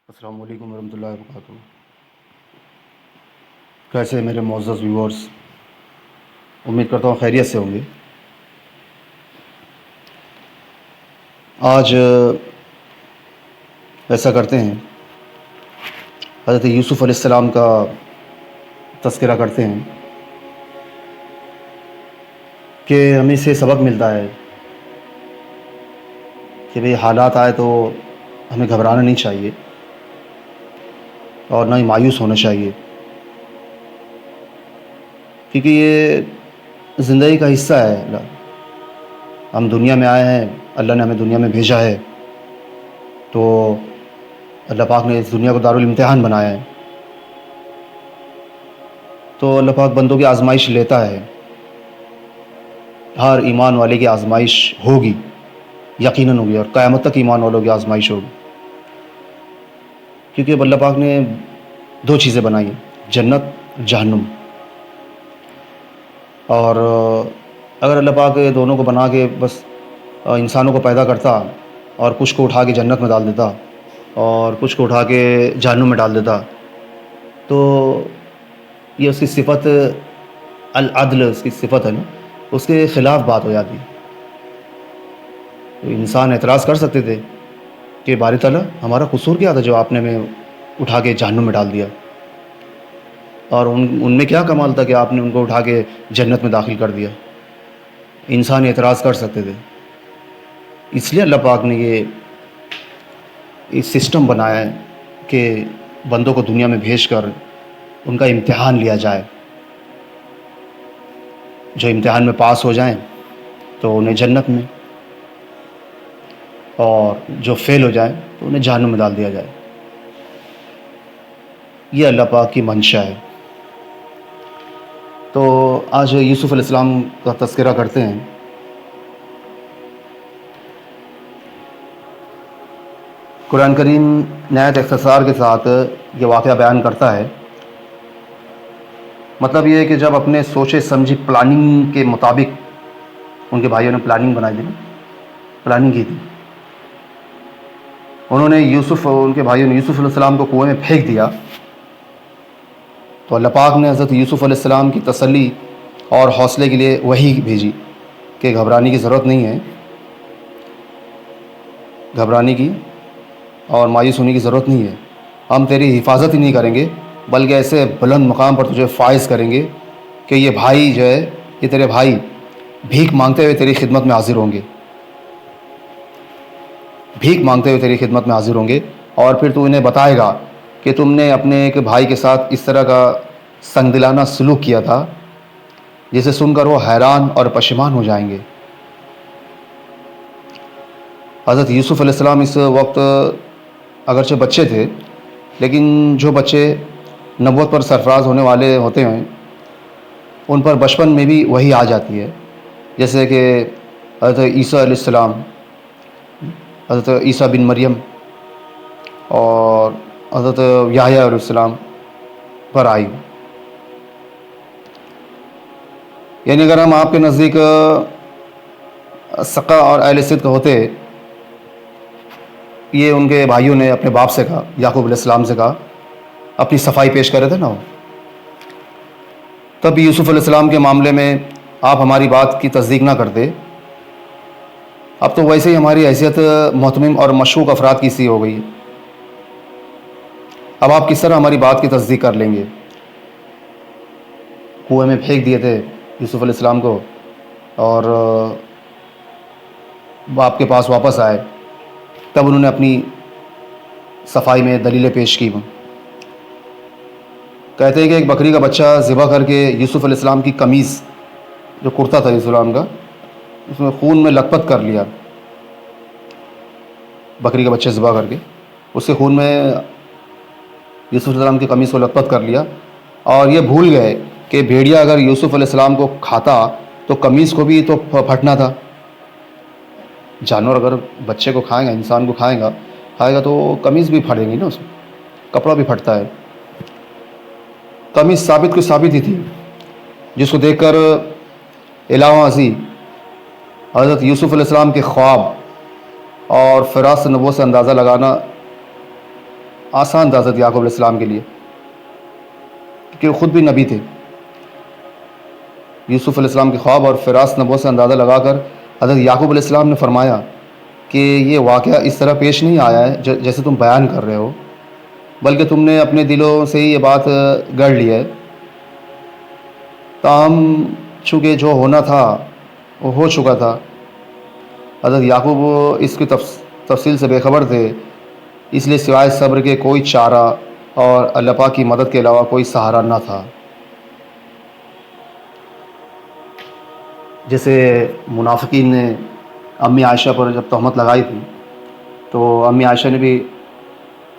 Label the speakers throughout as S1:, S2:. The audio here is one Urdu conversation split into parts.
S1: السلام علیکم ورحمۃ اللہ وبرکاتہ۔ کیسے میرے معزز ویورز، امید کرتا ہوں خیریت سے ہوں گے۔ آج ایسا کرتے ہیں، حضرت یوسف علیہ السلام کا تذکرہ کرتے ہیں کہ ہمیں سے سبق ملتا ہے کہ بھئی حالات آئے تو ہمیں گھبرانا نہیں چاہیے اور نہ ہی مایوس ہونا چاہیے، کیونکہ یہ زندگی کا حصہ ہے۔ ہم دنیا میں آئے ہیں، اللہ نے ہمیں دنیا میں بھیجا ہے، تو اللہ پاک نے اس دنیا کو دارالامتحان بنایا ہے، تو اللہ پاک بندوں کی آزمائش لیتا ہے۔ ہر ایمان والے کی آزمائش ہوگی، یقیناً ہوگی، اور قیامت تک ایمان والوں کی آزمائش ہوگی، کیونکہ اب اللہ پاک نے دو چیزیں بنائی ہیں، جنت، جہنم۔ اور اگر اللہ پاک دونوں کو بنا کے بس انسانوں کو پیدا کرتا اور کچھ کو اٹھا کے جنت میں ڈال دیتا اور کچھ کو اٹھا کے جہنم میں ڈال دیتا، تو یہ اس کی صفت العدل، اس کی صفت ہے نا، اس کے خلاف بات ہو جاتی۔ تو انسان اعتراض کر سکتے تھے کہ باری تعالیٰ ہمارا قصور کیا تھا جو آپ نے ہمیں اٹھا کے جہنم میں ڈال دیا، اور ان میں کیا کمال تھا کہ آپ نے ان کو اٹھا کے جنت میں داخل کر دیا۔ انسان اعتراض کر سکتے تھے، اس لیے اللہ پاک نے یہ سسٹم بنایا ہے کہ بندوں کو دنیا میں بھیج کر ان کا امتحان لیا جائے۔ جو امتحان میں پاس ہو جائیں تو انہیں جنت میں، اور جو فیل ہو جائیں تو انہیں جہنم میں ڈال دیا جائے۔ یہ اللہ پاک کی منشا ہے۔ تو آج یوسف علیہ السلام کا تذکرہ کرتے ہیں۔ قرآن کریم نہایت اختصار کے ساتھ یہ واقعہ بیان کرتا ہے۔ مطلب یہ ہے کہ جب اپنے سوچے سمجھی پلاننگ کے مطابق ان کے بھائیوں نے پلاننگ بنائی تھی، پلاننگ کی تھی، انہوں نے ان کے بھائیوں نے یوسف علیہ السلام کو کنویں میں پھینک دیا، تو اللہ پاک نے حضرت یوسف علیہ السلام کی تسلی اور حوصلے کے لیے وحی بھیجی کہ گھبرانے کی ضرورت نہیں ہے، گھبرانے کی اور مایوس ہونے کی ضرورت نہیں ہے، ہم تیری حفاظت ہی نہیں کریں گے بلکہ ایسے بلند مقام پر تجھے فائز کریں گے کہ یہ بھائی جو ہے، یہ تیرے بھائی بھیک مانگتے ہوئے تیری خدمت میں حاضر ہوں گے، بھیک مانگتے ہوئے تیری خدمت میں حاضر ہوں گے، اور پھر تو انہیں بتائے گا کہ تم نے اپنے ایک بھائی کے ساتھ اس طرح کا سنگ دلانہ سلوک کیا تھا جسے سن کر وہ حیران اور پشیمان ہو جائیں گے۔ حضرت یوسف علیہ السلام اس وقت اگرچہ بچے تھے، لیکن جو بچے نبوت پر سرفراز ہونے والے ہوتے ہیں ان پر بچپن میں بھی وہی آ جاتی ہے، جیسے کہ حضرت عیسیٰ علیہ السلام، حضرت عیسیٰ بن مریم اور حضرت یحییٰ علیہ السلام پر آئی۔ یعنی اگر ہم آپ کے نزدیک سقہ اور اہل صدق ہوتے، یہ ان کے بھائیوں نے اپنے باپ سے کہا، یعقوب علیہ السلام سے کہا، اپنی صفائی پیش کر رہے تھے نا وہ، تب یوسف علیہ السلام کے معاملے میں آپ ہماری بات کی تصدیق نہ کرتے۔ اب تو ویسے ہی ہماری حیثیت محتمم اور مشکوک افراد کی سی ہو گئی ہے، اب آپ کس طرح ہماری بات کی تصدیق کر لیں گے؟ کنویں میں پھینک دیے تھے یوسف علیہ السلام کو، اور باپ کے پاس واپس آئے، تب انہوں نے اپنی صفائی میں دلیلیں پیش کی۔ کہتے ہیں کہ ایک بکری کا بچہ ذبح کر کے یوسف علیہ السلام کی قمیض، جو کرتا تھا یوسف علیہ السلام کا، اس میں خون میں لت پت کر لیا۔ بکری کا بچہ ذبح کر کے اس کے خون میں یوسف علیہ السلام کی قمیض کو لت پت کر لیا، اور یہ بھول گئے کہ بھیڑیا اگر یوسف علیہ السلام کو کھاتا تو قمیض کو بھی تو پھٹنا تھا۔ جانور اگر بچے کو کھائے گا، انسان کو کھائے گا تو قمیض بھی پھٹے گی نا، اس میں کپڑا بھی پھٹتا ہے۔ قمیض ثابت کو ثابت ہی تھی، جس کو دیکھ کر الہو ہنسی حضرت یوسف علیہ السلام کے خواب اور فراست نبوت سے اندازہ لگانا آسان تھا حضرت یعقوب علیہ السلام کے لیے، کیونکہ وہ خود بھی نبی تھے۔ یوسف علیہ السلام کے خواب اور فراست نبوت سے اندازہ لگا کر حضرت یعقوب علیہ السلام نے فرمایا کہ یہ واقعہ اس طرح پیش نہیں آیا ہے جیسے تم بیان کر رہے ہو، بلکہ تم نے اپنے دلوں سے ہی یہ بات گڑھ لی ہے۔ تاہم چونکہ جو ہونا تھا وہ ہو چکا تھا۔ حضرت یعقوب اس کی تفصیل سے بے خبر تھے، اس لیے سوائے صبر کے کوئی چارہ اور اللہ پاک کی مدد کے علاوہ کوئی سہارا نہ تھا۔ جیسے منافقین نے امی عائشہ پر جب تہمت لگائی تھی تو امی عائشہ نے بھی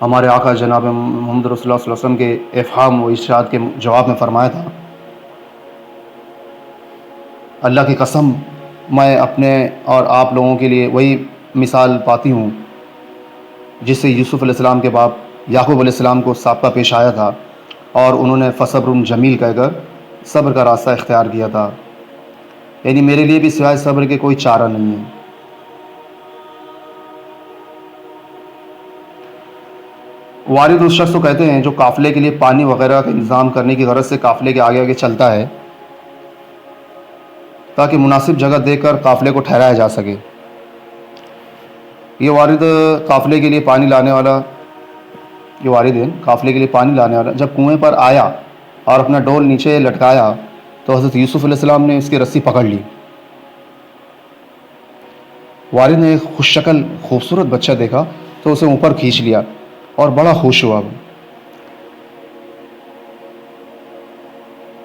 S1: ہمارے آقا جناب محمد رسول اللہ صلی اللہ علیہ وسلم کے افہام و ارشاد کے جواب میں فرمایا تھا، اللہ کی قسم میں اپنے اور آپ لوگوں کے لیے وہی مثال پاتی ہوں جس سے یوسف علیہ السلام کے باپ یعقوب علیہ السلام کو سابقہ پیش آیا تھا اور انہوں نے فصبر جمیل کہہ کر صبر کا راستہ اختیار کیا تھا۔ یعنی میرے لیے بھی سوائے صبر کے کوئی چارہ نہیں ہے۔ وارد اس شخص کو کہتے ہیں جو قافلے کے لیے پانی وغیرہ کا انتظام کرنے کی غرض سے قافلے کے آگے آگے چلتا ہے تاکہ مناسب جگہ دیکھ کر قافلے کو ٹھہرایا جا سکے۔ یہ وارد قافلے کے لیے پانی لانے والا قافلے کے لیے پانی لانے والا جب کنویں پر آیا اور اپنا ڈول نیچے لٹکایا تو حضرت یوسف علیہ السلام نے اس کی رسی پکڑ لی۔ والد نے ایک خوش شکل خوبصورت بچہ دیکھا تو اسے اوپر کھینچ لیا اور بڑا خوش ہوا۔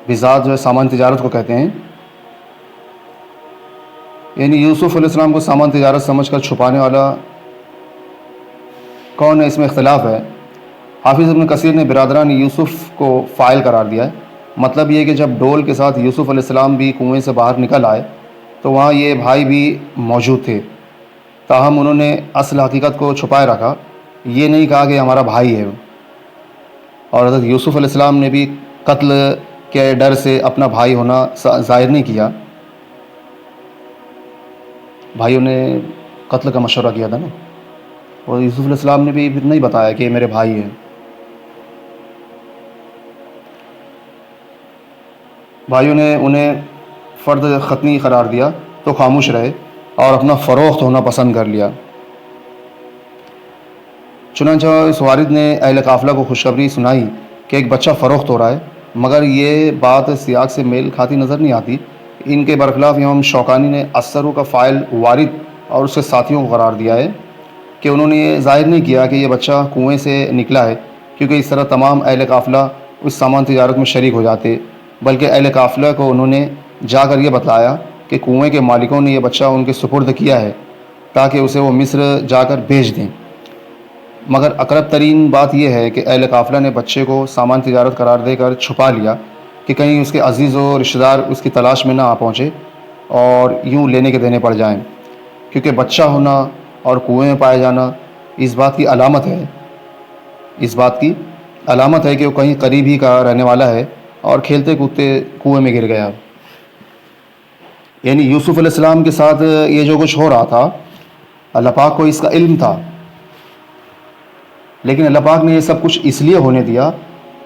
S1: بزاد جو ہے سامان تجارت کو کہتے ہیں، یعنی یوسف علیہ السلام کو سامان تجارت سمجھ کر چھپانے والا کون ہے، اس میں اختلاف ہے۔ حافظ ابن کثیر نے برادران یوسف کو فاعل قرار دیا ہے۔ مطلب یہ کہ جب ڈول کے ساتھ یوسف علیہ السلام بھی کنویں سے باہر نکل آئے تو وہاں یہ بھائی بھی موجود تھے، تاہم انہوں نے اصل حقیقت کو چھپائے رکھا، یہ نہیں کہا کہ ہمارا بھائی ہے۔ اور حضرت یوسف علیہ السلام نے بھی قتل کے ڈر سے اپنا بھائی ہونا ظاہر نہیں کیا۔ بھائیوں نے قتل کا مشورہ کیا تھا نا، اور یوسف علیہ السلام نے بھی نہیں بتایا کہ میرے بھائی ہیں۔ بھائیوں نے انہیں فرد ختنی قرار دیا تو خاموش رہے اور اپنا فروخت ہونا پسند کر لیا۔ چنانچہ اس وارد نے اہل قافلہ کو خوشخبری سنائی کہ ایک بچہ فروخت ہو رہا ہے، مگر یہ بات سیاق سے میل کھاتی نظر نہیں آتی۔ ان کے برخلاف امام شوکانی نے اثرو کا فاعل وارد اور اس کے ساتھیوں کو قرار دیا ہے کہ انہوں نے یہ ظاہر نہیں کیا کہ یہ بچہ کنویں سے نکلا ہے، کیونکہ اس طرح تمام اہل قافلہ اس سامان تجارت میں شریک ہو جاتے، بلکہ اہل قافلہ کو انہوں نے جا کر یہ بتلایا کہ کنویں کے مالکوں نے یہ بچہ ان کے سپرد کیا ہے تاکہ اسے وہ مصر جا کر بھیج دیں۔ مگر اقرب ترین بات یہ ہے کہ اہل قافلہ نے بچے کو سامان تجارت قرار دے کر چھپا لیا کہ کہیں اس کے عزیز و رشتہ دار اس کی تلاش میں نہ آ پہنچے اور یوں لینے کے دینے پڑ جائیں، کیونکہ بچہ ہونا اور کنویں میں پایا جانا اس بات کی علامت ہے کہ وہ کہیں قریب ہی کا رہنے والا ہے اور کھیلتے کودتے کنویں میں گر گیا۔ یعنی یوسف علیہ السلام کے ساتھ یہ جو کچھ ہو رہا تھا اللہ پاک کو اس کا علم تھا، لیکن اللہ پاک نے یہ سب کچھ اس لیے ہونے دیا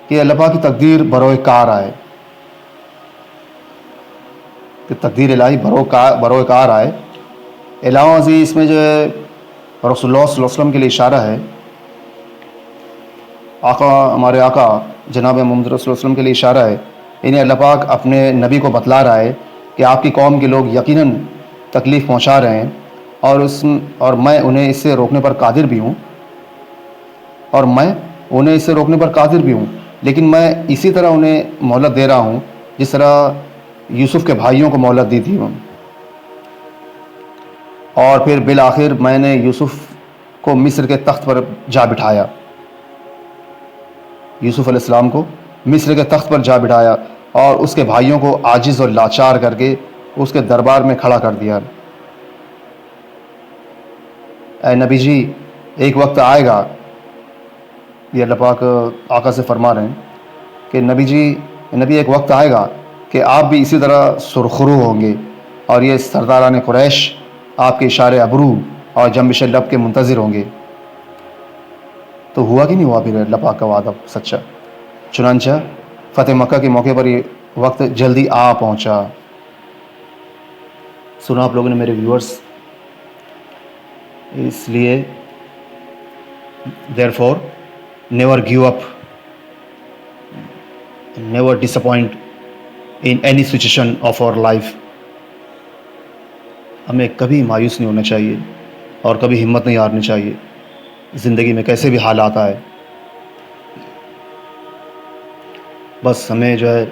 S1: کہ اللہ پاک کی تقدیر بروئے کار آئے، کہ تقدیر الہی بروئے کار آئے۔ علاوہ ازیں اس میں جو ہے رسول اللہ صلی اللہ علیہ وسلم کے لیے اشارہ ہے، ہمارے آقا جناب محمد رسول اللہ صلی اللہ علیہ وسلم کے لیے اشارہ ہے، انہیں اللہ پاک اپنے نبی کو بتلا رہا ہے کہ آپ کی قوم کے لوگ یقیناً تکلیف پہنچا رہے ہیں اور میں انہیں اس سے روکنے پر قادر بھی ہوں، لیکن میں اسی طرح انہیں مہلت دے رہا ہوں جس طرح یوسف کے بھائیوں کو مہلت دی تھی۔ اور پھر بالآخر میں نے یوسف کو مصر کے تخت پر جا بٹھایا، یوسف علیہ السلام کو مصر کے تخت پر جا بٹھایا اور اس کے بھائیوں کو عاجز اور لاچار کر کے اس کے دربار میں کھڑا کر دیا۔ اے نبی جی، ایک وقت آئے گا، یہ اللہ پاک آقا سے فرما رہے ہیں کہ نبی ایک وقت آئے گا کہ آپ بھی اسی طرح سرخرو ہوں گے اور یہ سرداران قریش آپ کے اشارے ابرو اور جنبش لب کے منتظر ہوں گے۔ تو ہوا کہ نہیں ہوا پھر اللہ پاک کا وعدہ سچا؟ چنانچہ فتح مکہ کے موقع پر یہ وقت جلدی آ پہنچا. سنا آپ لوگوں نے میرے ویورز؟ اس لیے therefore never give up, never disappoint in any situation of our life. ہمیں کبھی مایوس نہیں ہونا چاہیے اور کبھی ہمت نہیں ہارنی چاہیے. زندگی میں کیسے بھی حالات آئے، بس ہمیں جو ہے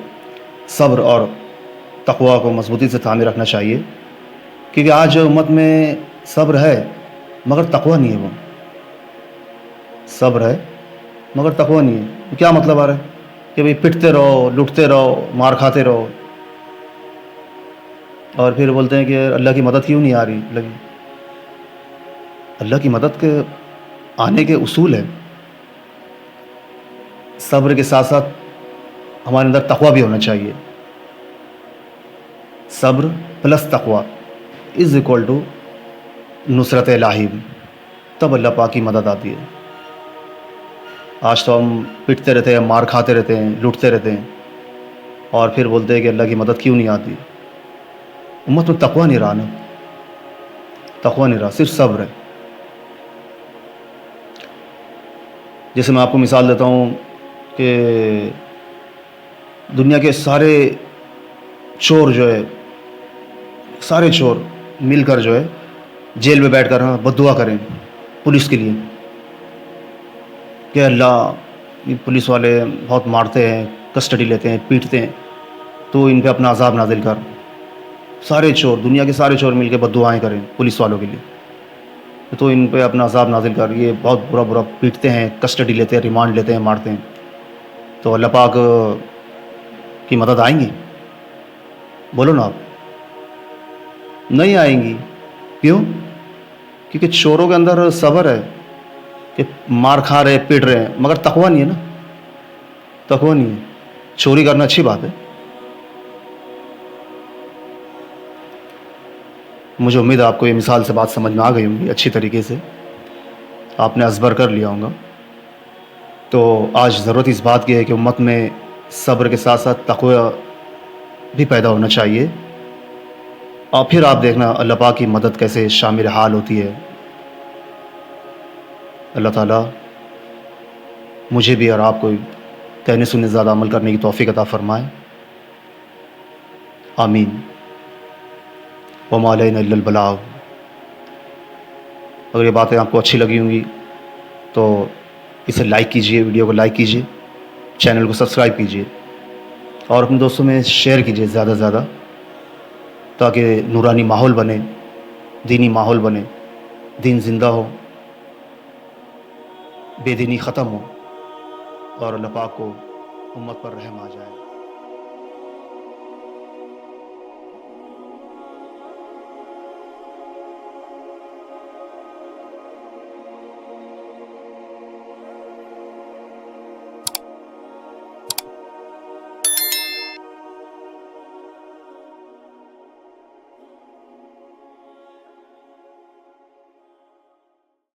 S1: صبر اور تقویٰ کو مضبوطی سے تھامے رکھنا چاہیے. کیونکہ آج امت میں صبر ہے مگر تقویٰ نہیں ہے. وہ صبر ہے مگر تقویٰ نہیں ہے. کیا مطلب آ رہا ہے کہ بھئی پٹتے رہو، لٹتے رہو، مار کھاتے رہو، اور پھر بولتے ہیں کہ اللہ کی مدد کیوں نہیں آ رہی. اللہ کی مدد کے آنے کے اصول ہیں. صبر کے ساتھ ساتھ ہمارے اندر تقویٰ بھی ہونا چاہیے. صبر پلس تقویٰ از اکول ٹو نصرت الہی. تب اللہ پاک کی مدد آتی ہے. آج تو ہم پٹتے رہتے ہیں، مار کھاتے رہتے ہیں، لوٹتے رہتے ہیں، اور پھر بولتے ہیں کہ اللہ کی مدد کیوں نہیں آتی. امت میں تقویٰ نہیں رہا نا، تقویٰ نہیں رہا، صرف صبر ہے. جیسے میں آپ کو مثال دیتا ہوں کہ دنیا کے سارے چور جو ہے، سارے چور مل کر جو ہے جیل میں بیٹھ کر بد دعا کریں پولیس کے لیے کہ اللہ یہ پولیس والے بہت مارتے ہیں، کسٹڈی لیتے ہیں، پیٹتے ہیں، تو ان پہ اپنا عذاب نازل کر. سارے چور، دنیا کے سارے چور مل کے بد دعائیں کریں پولیس والوں کے لیے، تو ان پہ اپنا عذاب نازل کر. یہ بہت برا برا پیٹتے ہیں، کسٹڈی لیتے ہیں، ریمانڈ لیتے ہیں، مارتے ہیں. تو اللہ پاک کی مدد آئیں گی؟ بولو نا آپ. نہیں آئیں گی. کیوں؟ کیونکہ چوروں کے اندر صبر ہے کہ مار کھا رہے، پیٹ رہے ہیں، مگر تقویٰ نہیں ہے نا. تقویٰ نہیں ہے. چوری کرنا اچھی بات ہے، مجھے امید ہے آپ کو یہ مثال سے بات سمجھ میں آ گئی ہوں گی اچھی طریقے سے، آپ نے ازبر کر لیا ہوگا. تو آج ضرورت اس بات کی ہے کہ امت میں صبر کے ساتھ ساتھ تقویٰ بھی پیدا ہونا چاہیے. اور پھر آپ دیکھنا اللہ پاک کی مدد کیسے شامل حال ہوتی ہے. اللہ تعالیٰ مجھے بھی اور آپ کو کہنے سننے زیادہ عمل کرنے کی توفیق عطا فرمائے. آمین. وما علینا الا البلاغ. اگر یہ باتیں آپ کو اچھی لگی ہوں گی تو اسے لائک کیجئے، ویڈیو کو لائک کیجئے، چینل کو سبسکرائب کیجئے، اور اپنے دوستوں میں شیئر کیجئے زیادہ سے زیادہ، تاکہ نورانی ماحول بنے، دینی ماحول بنے، دین زندہ ہو، بے دینی ختم ہو، اور اللہ پاک کو امت پر رحم آ جائے.